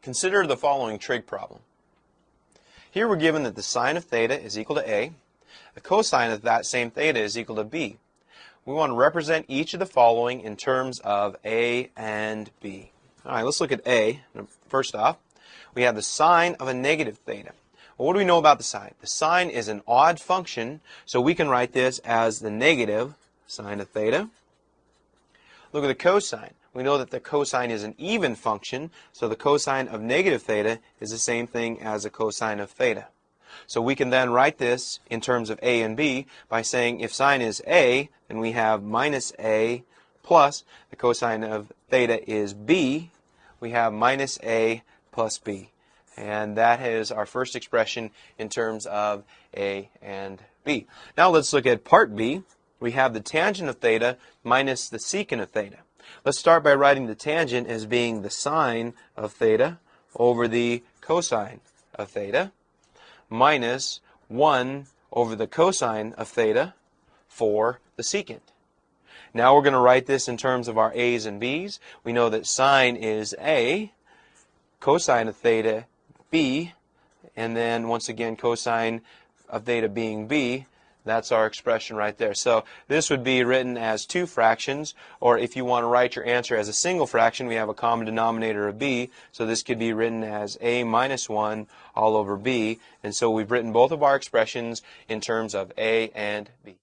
Consider the following trig problem. Here we're given that the sine of theta is equal to A. The cosine of that same theta is equal to B. We want to represent each of the following in terms of A and B. All right, let's look at A. First off, we have the sine of a negative theta. Well, what do we know about the sine? The sine is an odd function, so we can write this as the negative sine of theta. Look at the cosine. We know that the cosine is an even function, so the cosine of negative theta is the same thing as the cosine of theta. So we can then write this in terms of A and B by saying if sine is A, then we have minus A plus the cosine of theta is B, we have minus A plus B. And that is our first expression in terms of A and B. Now let's look at part B. We have the tangent of theta minus the secant of theta. Let's start by writing the tangent as being the sine of theta over the cosine of theta minus 1 over the cosine of theta for the secant. Now we're going to write this in terms of our A's and B's. We know that sine is A, cosine of theta B, and then once again cosine of theta being B. That's our expression right there. So this would be written as two fractions, or if you want to write your answer as a single fraction, we have a common denominator of b, so this could be written as a minus 1 all over b, and so we've written both of our expressions in terms of a and b.